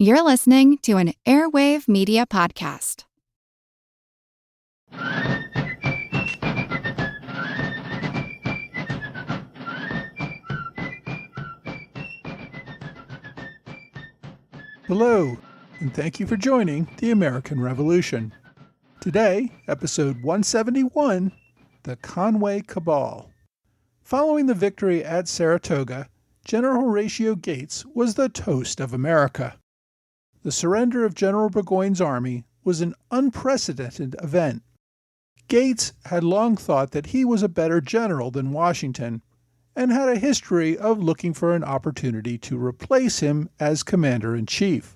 You're listening to an Airwave Media Podcast. Hello, and thank you for joining the American Revolution. Today, episode 171, the Conway Cabal. Following the victory at Saratoga, General Horatio Gates was the toast of America. The surrender of General Burgoyne's army was an unprecedented event. Gates had long thought that he was a better general than Washington, and had a history of looking for an opportunity to replace him as commander-in-chief.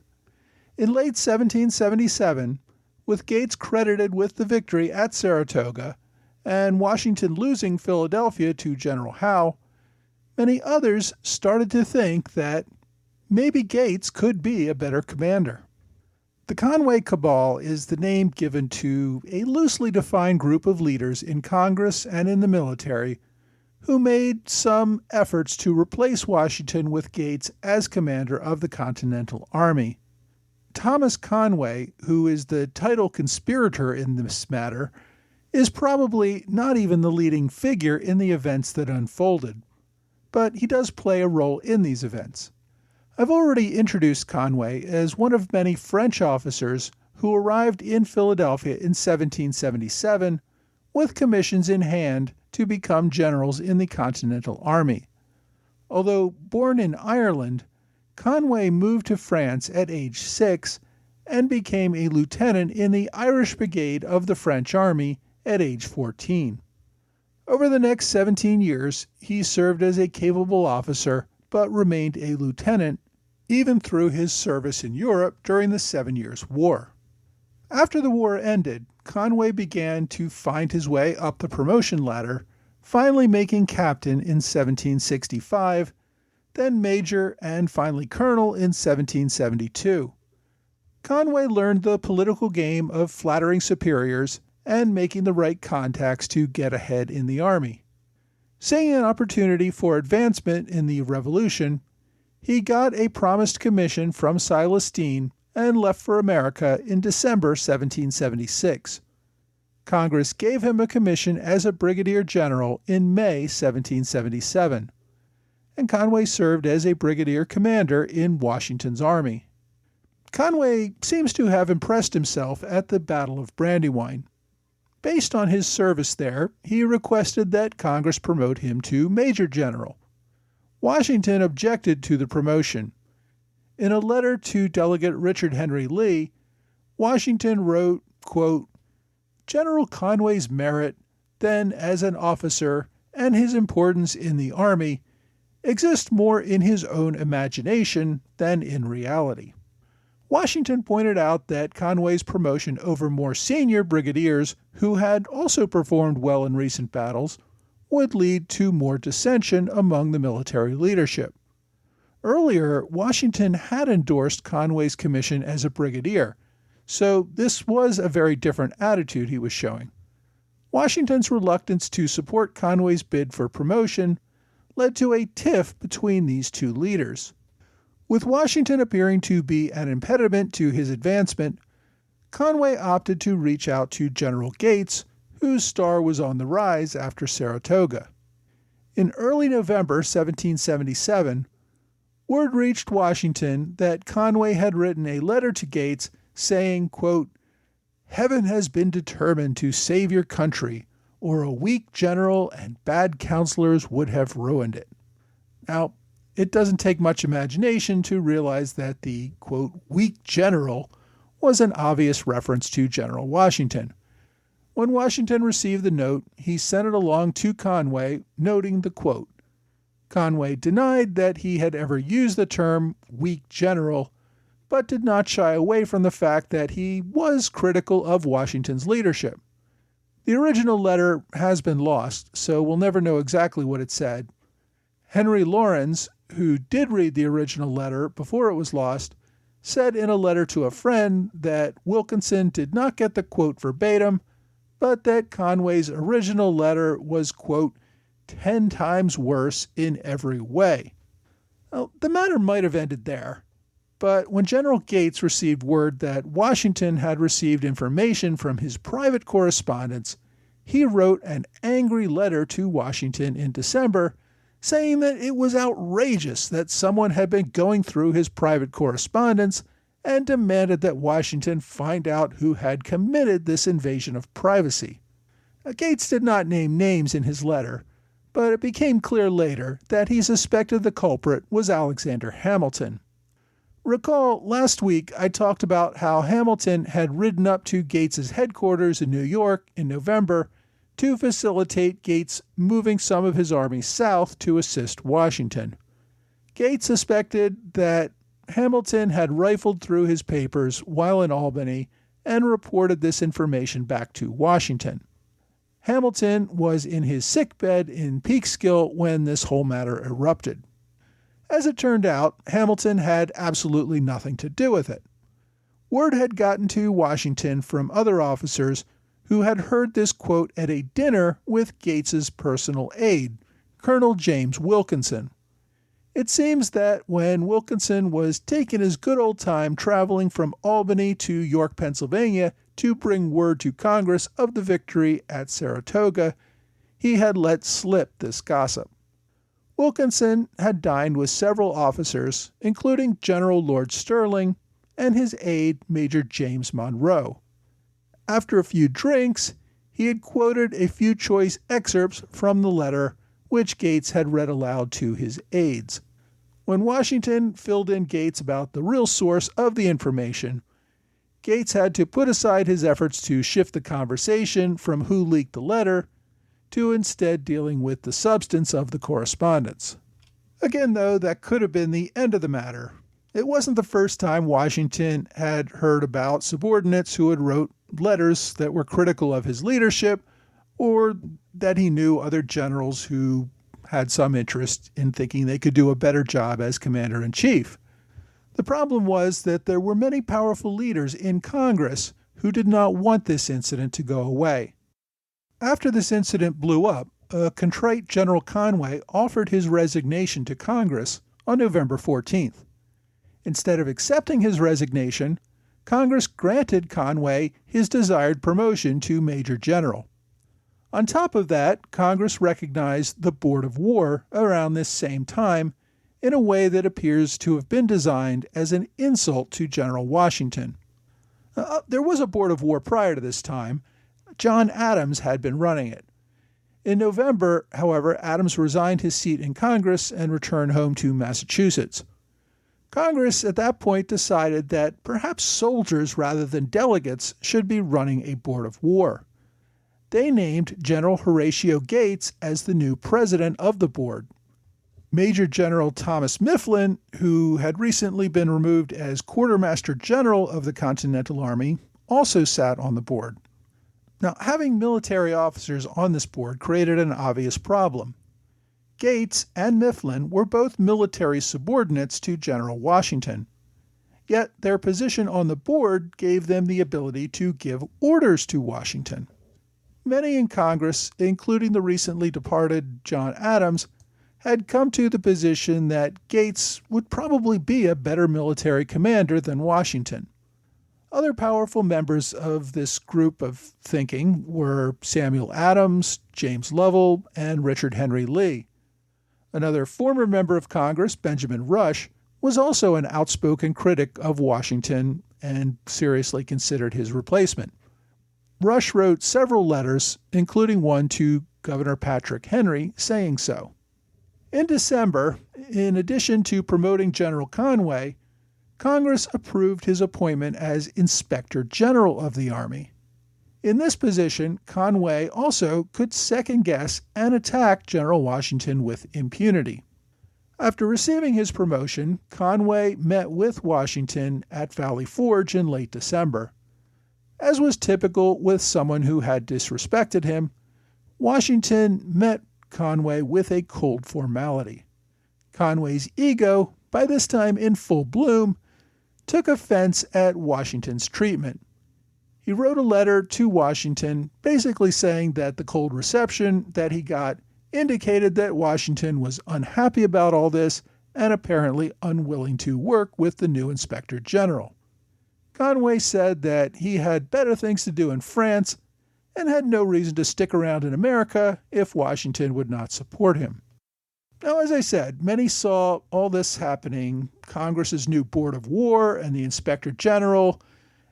In late 1777, with Gates credited with the victory at Saratoga, and Washington losing Philadelphia to General Howe, many others started to think that maybe Gates could be a better commander. The Conway Cabal is the name given to a loosely defined group of leaders in Congress and in the military who made some efforts to replace Washington with Gates as commander of the Continental Army. Thomas Conway, who is the title conspirator in this matter, is probably not even the leading figure in the events that unfolded, but he does play a role in these events. I've already introduced Conway as one of many French officers who arrived in Philadelphia in 1777 with commissions in hand to become generals in the Continental Army. Although born in Ireland, Conway moved to France at age 6 and became a lieutenant in the Irish Brigade of the French Army at age 14. Over the next 17 years, he served as a capable officer but remained a lieutenant even through his service in Europe during the 7 Years' War. After the war ended, Conway began to find his way up the promotion ladder, finally making captain in 1765, then major and finally colonel in 1772. Conway learned the political game of flattering superiors and making the right contacts to get ahead in the army. Seeing an opportunity for advancement in the Revolution, he got a promised commission from Silas Deane and left for America in December 1776. Congress gave him a commission as a brigadier general in May 1777, and Conway served as a brigadier commander in Washington's army. Conway seems to have impressed himself at the Battle of Brandywine. Based on his service there, he requested that Congress promote him to major general. Washington objected to the promotion. In a letter to Delegate Richard Henry Lee, Washington wrote, quote, "General Conway's merit, then as an officer, and his importance in the army, exist more in his own imagination than in reality." Washington pointed out that Conway's promotion over more senior brigadiers, who had also performed well in recent battles, would lead to more dissension among the military leadership. Earlier, Washington had endorsed Conway's commission as a brigadier, so this was a very different attitude he was showing. Washington's reluctance to support Conway's bid for promotion led to a tiff between these two leaders. With Washington appearing to be an impediment to his advancement, Conway opted to reach out to General Gates, whose star was on the rise after Saratoga. In early November 1777, word reached Washington that Conway had written a letter to Gates saying, quote, "Heaven has been determined to save your country, or a weak general and bad counselors would have ruined it." Now, it doesn't take much imagination to realize that the, quote, "weak general" was an obvious reference to General Washington. When Washington received the note, he sent it along to Conway, noting the quote. Conway denied that he had ever used the term weak general, but did not shy away from the fact that he was critical of Washington's leadership. The original letter has been lost, so we'll never know exactly what it said. Henry Laurens, who did read the original letter before it was lost, said in a letter to a friend that Wilkinson did not get the quote verbatim, but that Conway's original letter was, quote, 10 times worse in every way. Well, the matter might have ended there, But when General Gates received word that Washington had received information from his private correspondence, he wrote an angry letter to Washington in December saying that it was outrageous that someone had been going through his private correspondence and demanded that Washington find out who had committed this invasion of privacy. Gates did not name names in his letter, but it became clear later that he suspected the culprit was Alexander Hamilton. Recall last week I talked about how Hamilton had ridden up to Gates's headquarters in New York in November to facilitate Gates moving some of his army south to assist Washington. Gates suspected that Hamilton had rifled through his papers while in Albany and reported this information back to Washington. Hamilton was in his sickbed in Peekskill when this whole matter erupted. As it turned out, Hamilton had absolutely nothing to do with it. Word had gotten to Washington from other officers who had heard this quote at a dinner with Gates's personal aide, Colonel James Wilkinson. It seems that when Wilkinson was taking his good old time traveling from Albany to York, Pennsylvania to bring word to Congress of the victory at Saratoga, he had let slip this gossip. Wilkinson had dined with several officers, including General Lord Stirling and his aide, Major James Monroe. After a few drinks, he had quoted a few choice excerpts from the letter which Gates had read aloud to his aides. When Washington filled in Gates about the real source of the information, Gates had to put aside his efforts to shift the conversation from who leaked the letter to instead dealing with the substance of the correspondence. Again, though, that could have been the end of the matter. It wasn't the first time Washington had heard about subordinates who had wrote letters that were critical of his leadership, or that he knew other generals who had some interest in thinking they could do a better job as commander-in-chief. The problem was that there were many powerful leaders in Congress who did not want this incident to go away. After this incident blew up, a contrite General Conway offered his resignation to Congress on November 14th. Instead of accepting his resignation, Congress granted Conway his desired promotion to Major General. On top of that, Congress recognized the Board of War around this same time in a way that appears to have been designed as an insult to General Washington. There was a Board of War prior to this time. John Adams had been running it. In November, however, Adams resigned his seat in Congress and returned home to Massachusetts. Congress at that point decided that perhaps soldiers rather than delegates should be running a Board of War. They named General Horatio Gates as the new president of the board. Major General Thomas Mifflin, who had recently been removed as Quartermaster General of the Continental Army, also sat on the board. Now, having military officers on this board created an obvious problem. Gates and Mifflin were both military subordinates to General Washington. Yet their position on the board gave them the ability to give orders to Washington. Many in Congress, including the recently departed John Adams, had come to the position that Gates would probably be a better military commander than Washington. Other powerful members of this group of thinking were Samuel Adams, James Lovell, and Richard Henry Lee. Another former member of Congress, Benjamin Rush, was also an outspoken critic of Washington and seriously considered his replacement. Rush wrote several letters, including one to Governor Patrick Henry, saying so. In December, in addition to promoting General Conway, Congress approved his appointment as Inspector General of the Army. In this position, Conway also could second-guess and attack General Washington with impunity. After receiving his promotion, Conway met with Washington at Valley Forge in late December. As was typical with someone who had disrespected him, Washington met Conway with a cold formality. Conway's ego, by this time in full bloom, took offense at Washington's treatment. He wrote a letter to Washington basically saying that the cold reception that he got indicated that Washington was unhappy about all this and apparently unwilling to work with the new inspector general. Conway said that he had better things to do in France and had no reason to stick around in America if Washington would not support him. Now, as I said, many saw all this happening, Congress's new Board of War and the Inspector General,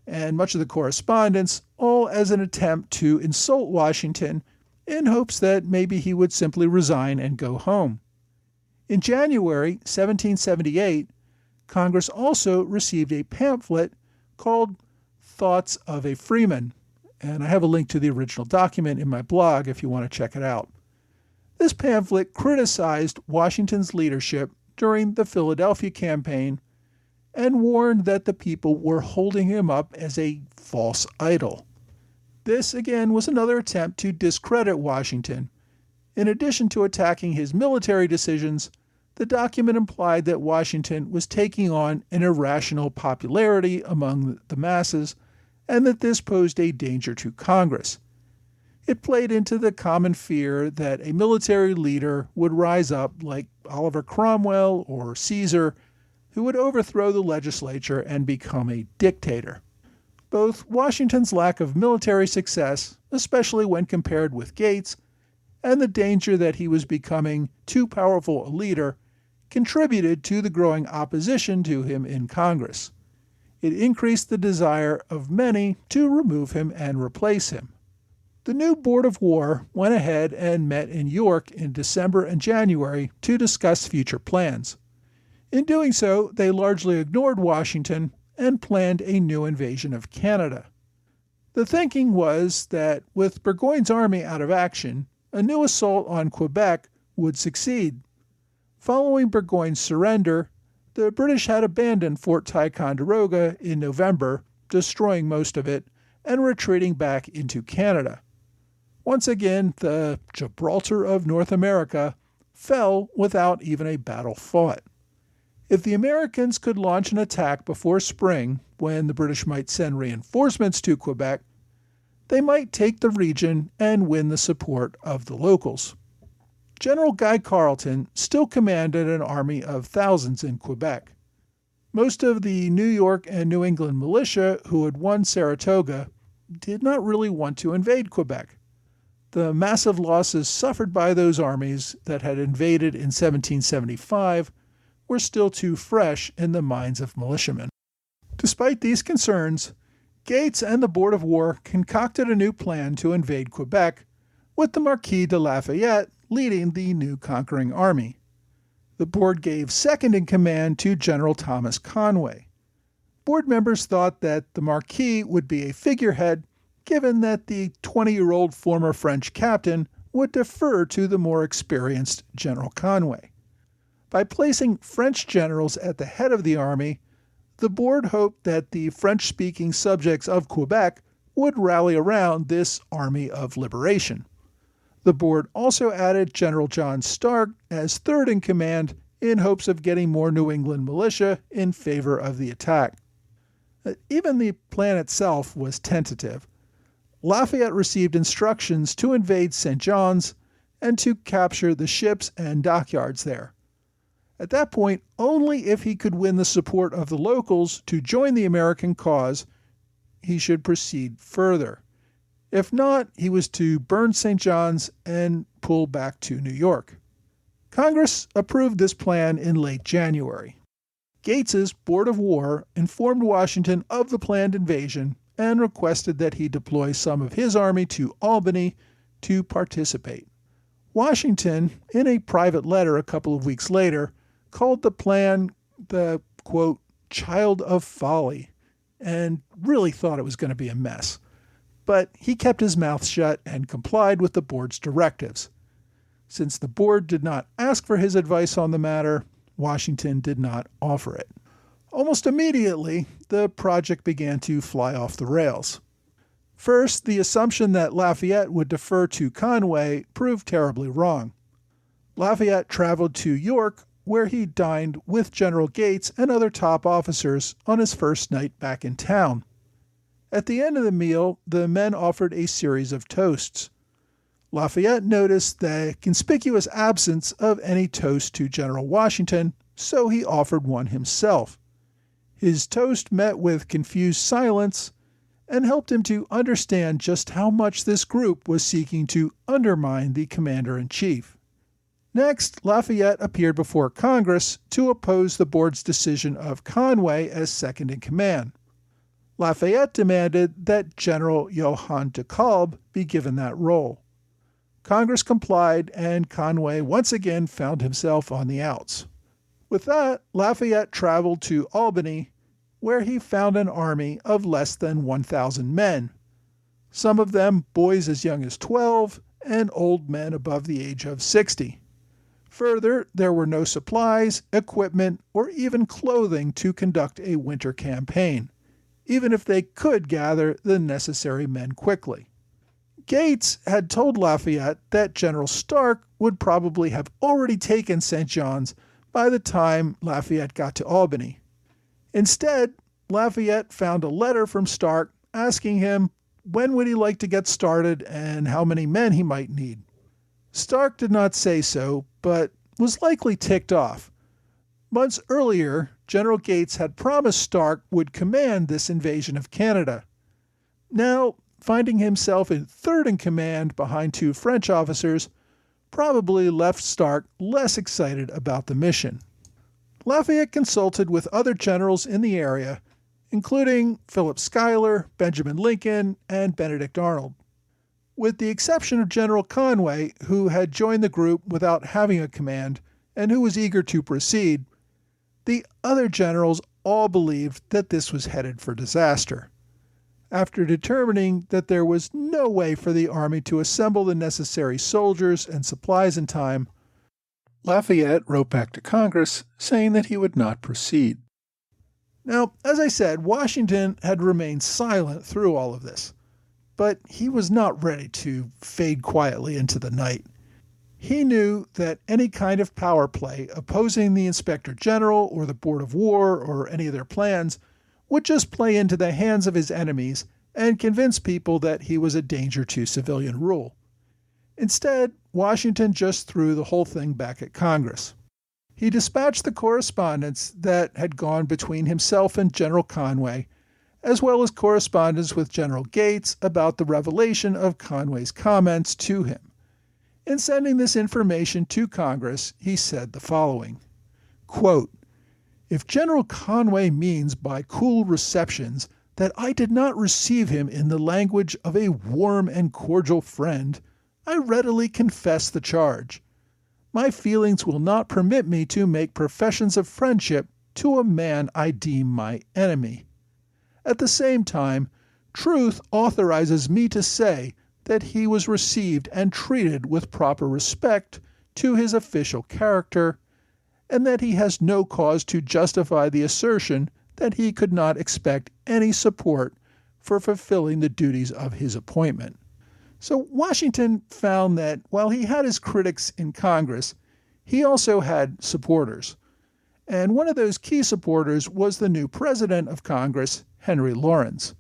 and much of the correspondence, all as an attempt to insult Washington in hopes that maybe he would simply resign and go home. In January 1778, Congress also received a pamphlet called Thoughts of a Freeman, and I have a link to the original document in my blog if you want to check it out. This pamphlet criticized Washington's leadership during the Philadelphia campaign and warned that the people were holding him up as a false idol. This, again, was another attempt to discredit Washington. In addition to attacking his military decisions, the document implied that Washington was taking on an irrational popularity among the masses and that this posed a danger to Congress. It played into the common fear that a military leader would rise up like Oliver Cromwell or Caesar, who would overthrow the legislature and become a dictator. Both Washington's lack of military success, especially when compared with Gates, and the danger that he was becoming too powerful a leader, contributed to the growing opposition to him in Congress. It increased the desire of many to remove him and replace him. The new Board of War went ahead and met in York in December and January to discuss future plans. In doing so, they largely ignored Washington and planned a new invasion of Canada. The thinking was that with Burgoyne's army out of action, a new assault on Quebec would succeed. Following Burgoyne's surrender, the British had abandoned Fort Ticonderoga in November, destroying most of it, and retreating back into Canada. Once again, the Gibraltar of North America fell without even a battle fought. If the Americans could launch an attack before spring, when the British might send reinforcements to Quebec, they might take the region and win the support of the locals. General Guy Carleton still commanded an army of thousands in Quebec. Most of the New York and New England militia who had won Saratoga did not really want to invade Quebec. The massive losses suffered by those armies that had invaded in 1775 were still too fresh in the minds of militiamen. Despite these concerns, Gates and the Board of War concocted a new plan to invade Quebec, with the Marquis de Lafayette leading the new conquering army. The board gave second in command to General Thomas Conway. Board members thought that the Marquis would be a figurehead, given that the 20-year-old former French captain would defer to the more experienced General Conway. By placing French generals at the head of the army, the board hoped that the French-speaking subjects of Quebec would rally around this Army of Liberation. The board also added General John Stark as third in command in hopes of getting more New England militia in favor of the attack. Even the plan itself was tentative. Lafayette received instructions to invade St. John's and to capture the ships and dockyards there. At that point, only if he could win the support of the locals to join the American cause, he should proceed further. If not, he was to burn St. John's and pull back to New York. Congress approved this plan in late January. Gates's Board of War informed Washington of the planned invasion and requested that he deploy some of his army to Albany to participate. Washington, in a private letter a couple of weeks later, called the plan the, quote, child of folly, and really thought it was going to be a mess. But he kept his mouth shut and complied with the board's directives. Since the board did not ask for his advice on the matter, Washington did not offer it. Almost immediately, the project began to fly off the rails. First, the assumption that Lafayette would defer to Conway proved terribly wrong. Lafayette traveled to York, where he dined with General Gates and other top officers on his first night back in town. At the end of the meal, the men offered a series of toasts. Lafayette noticed the conspicuous absence of any toast to General Washington so he offered one himself. His toast met with confused silence and helped him to understand just how much this group was seeking to undermine the commander-in-chief. Next, Lafayette appeared before Congress to oppose the board's decision of Conway as second-in-command. Lafayette demanded that General Johann de Kalb be given that role. Congress complied, and Conway once again found himself on the outs. With that, Lafayette traveled to Albany, where he found an army of less than 1,000 men, some of them boys as young as 12 and old men above the age of 60. Further, there were no supplies, equipment, or even clothing to conduct a winter campaign, even if they could gather the necessary men quickly. Gates had told Lafayette that General Stark would probably have already taken St. John's by the time Lafayette got to Albany. Instead, Lafayette found a letter from Stark asking him when would he like to get started and how many men he might need. Stark did not say so, but was likely ticked off. Months earlier, General Gates had promised Stark would command this invasion of Canada. Now, finding himself in third in command behind two French officers, probably left Stark less excited about the mission. Lafayette consulted with other generals in the area, including Philip Schuyler, Benjamin Lincoln, and Benedict Arnold. With the exception of General Conway, who had joined the group without having a command and who was eager to proceed, the other generals all believed that this was headed for disaster. After determining that there was no way for the army to assemble the necessary soldiers and supplies in time, Lafayette wrote back to Congress saying that he would not proceed. Now, as I said, Washington had remained silent through all of this, but he was not ready to fade quietly into the night. He knew that any kind of power play opposing the Inspector General or the Board of War or any of their plans would just play into the hands of his enemies and convince people that he was a danger to civilian rule. Instead, Washington just threw the whole thing back at Congress. He dispatched the correspondence that had gone between himself and General Conway, as well as correspondence with General Gates about the revelation of Conway's comments to him. In sending this information to Congress, he said the following, quote, "If General Conway means by cool receptions that I did not receive him in the language of a warm and cordial friend, I readily confess the charge. My feelings will not permit me to make professions of friendship to a man I deem my enemy. At the same time, truth authorizes me to say that he was received and treated with proper respect to his official character, and that he has no cause to justify the assertion that he could not expect any support for fulfilling the duties of his appointment." So Washington found that while he had his critics in Congress, he also had supporters. And one of those key supporters was the new president of Congress, Henry Laurens.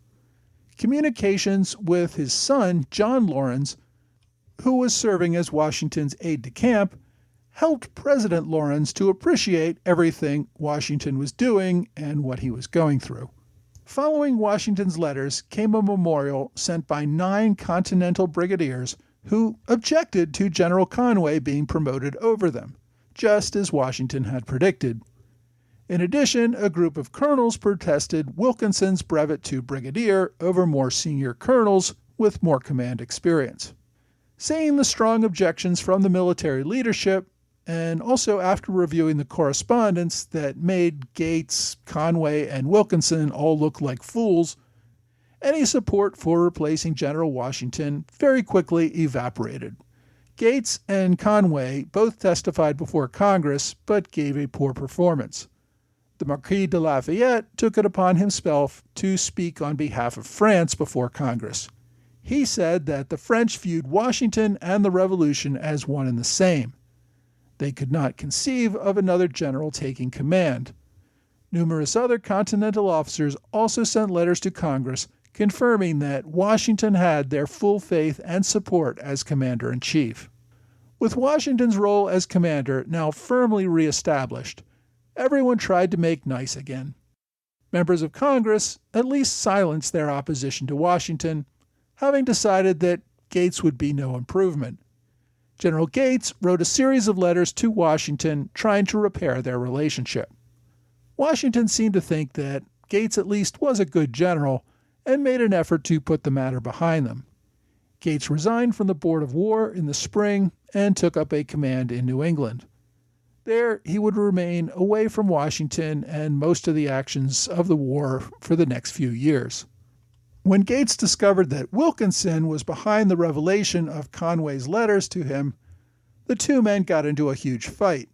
Communications with his son, John Laurens, who was serving as Washington's aide-de-camp, helped President Laurens to appreciate everything Washington was doing and what he was going through. Following Washington's letters came a memorial sent by 9 Continental brigadiers who objected to General Conway being promoted over them, just as Washington had predicted. In addition, a group of colonels protested Wilkinson's brevet to brigadier over more senior colonels with more command experience. Seeing the strong objections from the military leadership, and also after reviewing the correspondence that made Gates, Conway, and Wilkinson all look like fools, any support for replacing General Washington very quickly evaporated. Gates and Conway both testified before Congress, but gave a poor performance. The Marquis de Lafayette took it upon himself to speak on behalf of France before Congress. He said that the French viewed Washington and the Revolution as one and the same. They could not conceive of another general taking command. Numerous other Continental officers also sent letters to Congress confirming that Washington had their full faith and support as commander-in-chief. With Washington's role as commander now firmly reestablished, everyone tried to make nice again. Members of Congress at least silenced their opposition to Washington, having decided that Gates would be no improvement. General Gates wrote a series of letters to Washington trying to repair their relationship. Washington seemed to think that Gates at least was a good general and made an effort to put the matter behind them. Gates resigned from the Board of War in the spring and took up a command in New England. There, he would remain away from Washington and most of the actions of the war for the next few years. When Gates discovered that Wilkinson was behind the revelation of Conway's letters to him, the two men got into a huge fight.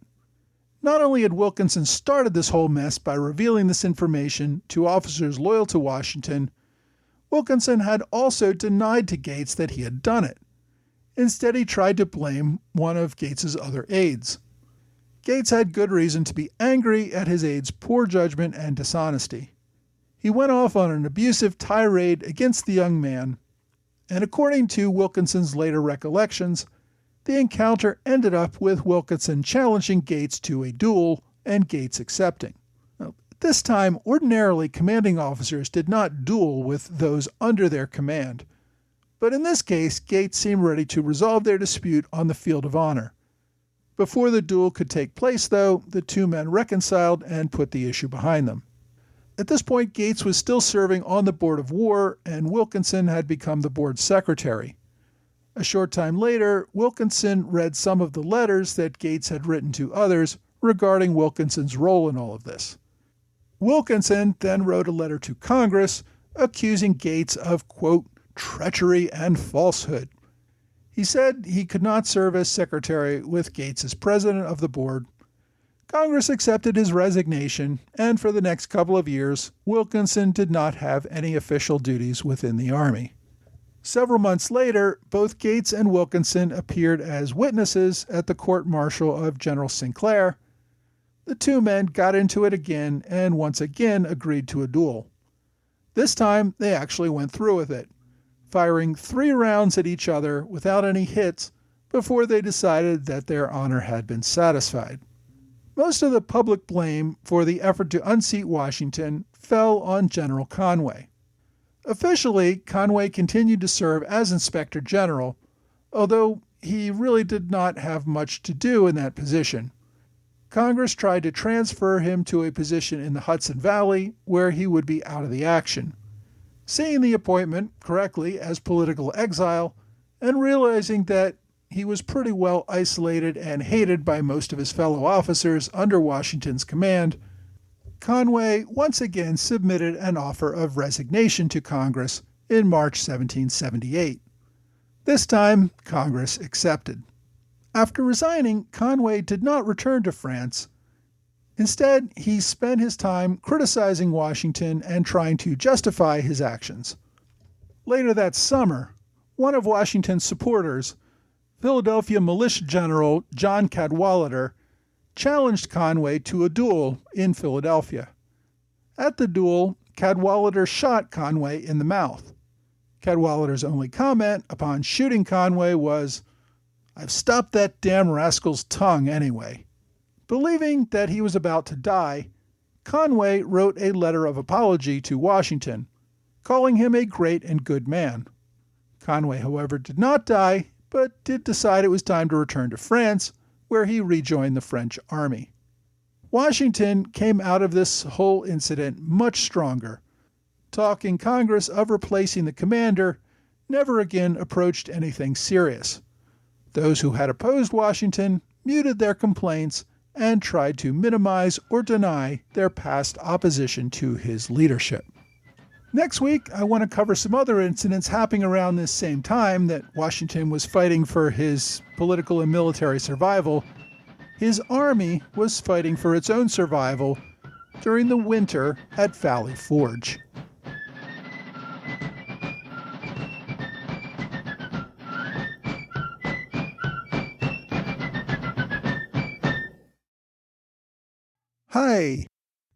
Not only had Wilkinson started this whole mess by revealing this information to officers loyal to Washington, Wilkinson had also denied to Gates that he had done it. Instead, he tried to blame one of Gates's other aides. Gates had good reason to be angry at his aide's poor judgment and dishonesty. He went off on an abusive tirade against the young man, and according to Wilkinson's later recollections, the encounter ended up with Wilkinson challenging Gates to a duel and Gates accepting. Now, at this time, ordinarily commanding officers did not duel with those under their command, but in this case, Gates seemed ready to resolve their dispute on the field of honor. Before the duel could take place, though, the two men reconciled and put the issue behind them. At this point, Gates was still serving on the Board of War, and Wilkinson had become the board's secretary. A short time later, Wilkinson read some of the letters that Gates had written to others regarding Wilkinson's role in all of this. Wilkinson then wrote a letter to Congress accusing Gates of, quote, treachery and falsehood. He said he could not serve as secretary with Gates as president of the board. Congress accepted his resignation, and for the next couple of years, Wilkinson did not have any official duties within the Army. Several months later, both Gates and Wilkinson appeared as witnesses at the court-martial of General Sinclair. The two men got into it again and once again agreed to a duel. This time, they actually went through with it, firing 3 rounds at each other without any hits before they decided that their honor had been satisfied. Most of the public blame for the effort to unseat Washington fell on General Conway. Officially, Conway continued to serve as Inspector General, although he really did not have much to do in that position. Congress tried to transfer him to a position in the Hudson Valley where he would be out of the action. Seeing the appointment correctly as political exile and realizing that he was pretty well isolated and hated by most of his fellow officers under Washington's command, Conway once again submitted an offer of resignation to Congress in March 1778. This time, Congress accepted. After resigning, Conway did not return to France. Instead, he spent his time criticizing Washington and trying to justify his actions. Later that summer, one of Washington's supporters, Philadelphia Militia General John Cadwalader, challenged Conway to a duel in Philadelphia. At the duel, Cadwalader shot Conway in the mouth. Cadwalader's only comment upon shooting Conway was, "I've stopped that damn rascal's tongue anyway." Believing that he was about to die, Conway wrote a letter of apology to Washington, calling him a great and good man. Conway, however, did not die, but did decide it was time to return to France, where he rejoined the French army. Washington came out of this whole incident much stronger. Talk in Congress of replacing the commander never again approached anything serious. Those who had opposed Washington muted their complaints and tried to minimize or deny their past opposition to his leadership. Next week, I want to cover some other incidents happening around this same time that Washington was fighting for his political and military survival. His army was fighting for its own survival during the winter at Valley Forge. Hi.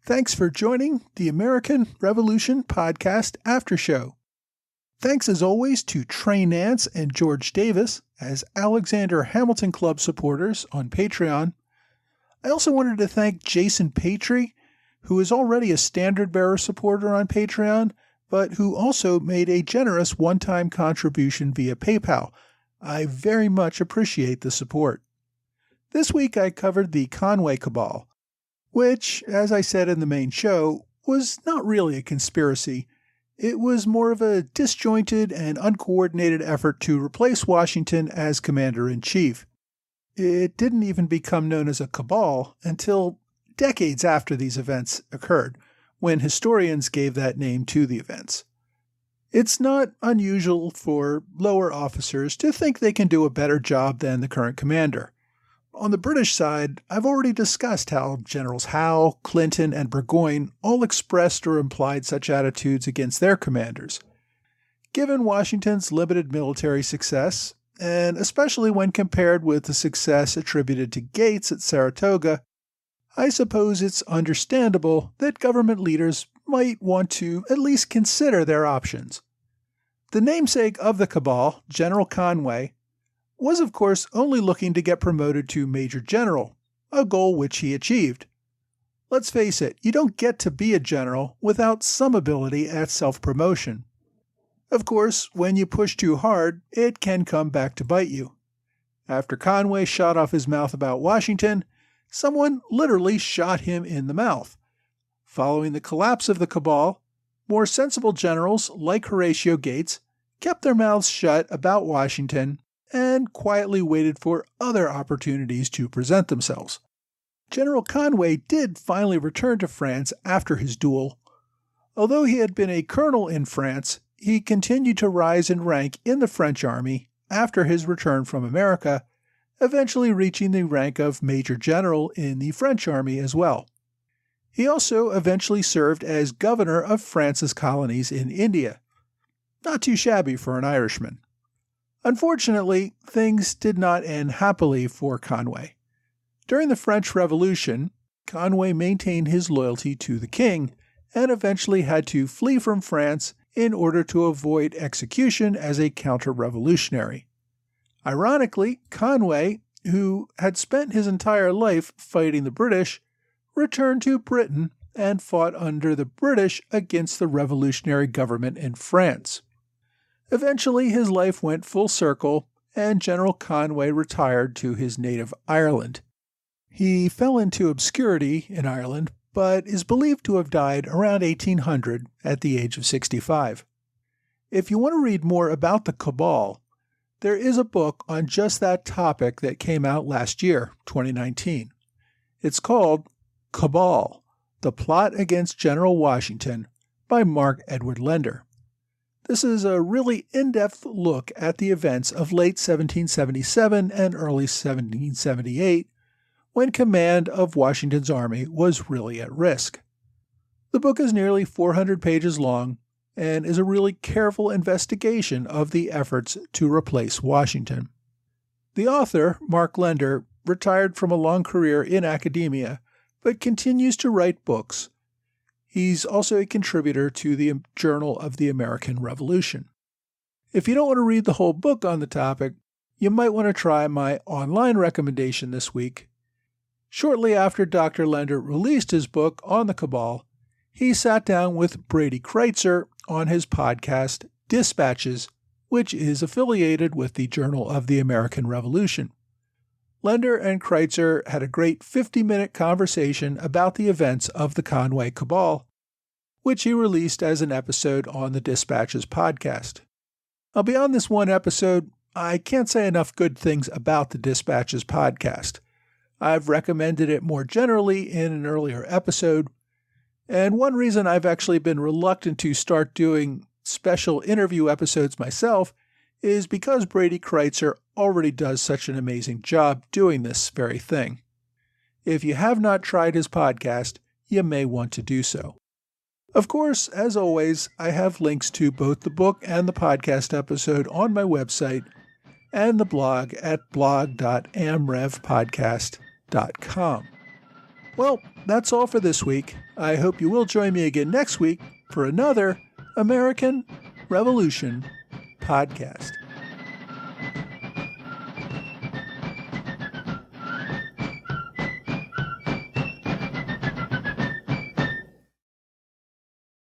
Thanks for joining the American Revolution Podcast After Show. Thanks as always to Trey Nance and George Davis as Alexander Hamilton Club supporters on Patreon. I also wanted to thank Jason Patry, who is already a Standard Bearer supporter on Patreon, but who also made a generous one-time contribution via PayPal. I very much appreciate the support. This week I covered the Conway Cabal, which, as I said in the main show, was not really a conspiracy. It was more of a disjointed and uncoordinated effort to replace Washington as commander-in-chief. It didn't even become known as a cabal until decades after these events occurred, when historians gave that name to the events. It's not unusual for lower officers to think they can do a better job than the current commander. On the British side, I've already discussed how Generals Howe, Clinton, and Burgoyne all expressed or implied such attitudes against their commanders. Given Washington's limited military success, and especially when compared with the success attributed to Gates at Saratoga, I suppose it's understandable that government leaders might want to at least consider their options. The namesake of the Cabal, General Conway, was of course only looking to get promoted to Major General, a goal which he achieved. Let's face it, you don't get to be a general without some ability at self-promotion. Of course, when you push too hard, it can come back to bite you. After Conway shot off his mouth about Washington, someone literally shot him in the mouth. Following the collapse of the Cabal, more sensible generals like Horatio Gates kept their mouths shut about Washington and quietly waited for other opportunities to present themselves. General Conway did finally return to France after his duel. Although he had been a colonel in France, he continued to rise in rank in the French army after his return from America, eventually reaching the rank of Major General in the French army as well. He also eventually served as governor of France's colonies in India. Not too shabby for an Irishman. Unfortunately, things did not end happily for Conway. During the French Revolution, Conway maintained his loyalty to the king and eventually had to flee from France in order to avoid execution as a counter-revolutionary. Ironically, Conway, who had spent his entire life fighting the British, returned to Britain and fought under the British against the revolutionary government in France. Eventually, his life went full circle, and General Conway retired to his native Ireland. He fell into obscurity in Ireland, but is believed to have died around 1800 at the age of 65. If you want to read more about the Cabal, there is a book on just that topic that came out last year, 2019. It's called Cabal, The Plot Against General Washington by Mark Edward Lender. This is a really in-depth look at the events of late 1777 and early 1778, when command of Washington's army was really at risk. The book is nearly 400 pages long and is a really careful investigation of the efforts to replace Washington. The author, Mark Lender, retired from a long career in academia, but continues to write books. He's also a contributor to the Journal of the American Revolution. If you don't want to read the whole book on the topic, you might want to try my online recommendation this week. Shortly after Dr. Lender released his book on the Cabal, he sat down with Brady Kreitzer on his podcast, Dispatches, which is affiliated with the Journal of the American Revolution. Lender and Kreitzer had a great 50-minute conversation about the events of the Conway Cabal, which he released as an episode on the Dispatches podcast. Now, beyond this one episode, I can't say enough good things about the Dispatches podcast. I've recommended it more generally in an earlier episode, and one reason I've actually been reluctant to start doing special interview episodes myself is because Brady Kreitzer already does such an amazing job doing this very thing. If you have not tried his podcast, you may want to do so. Of course, as always, I have links to both the book and the podcast episode on my website and the blog at blog.amrevpodcast.com. Well, that's all for this week. I hope you will join me again next week for another American Revolution podcast.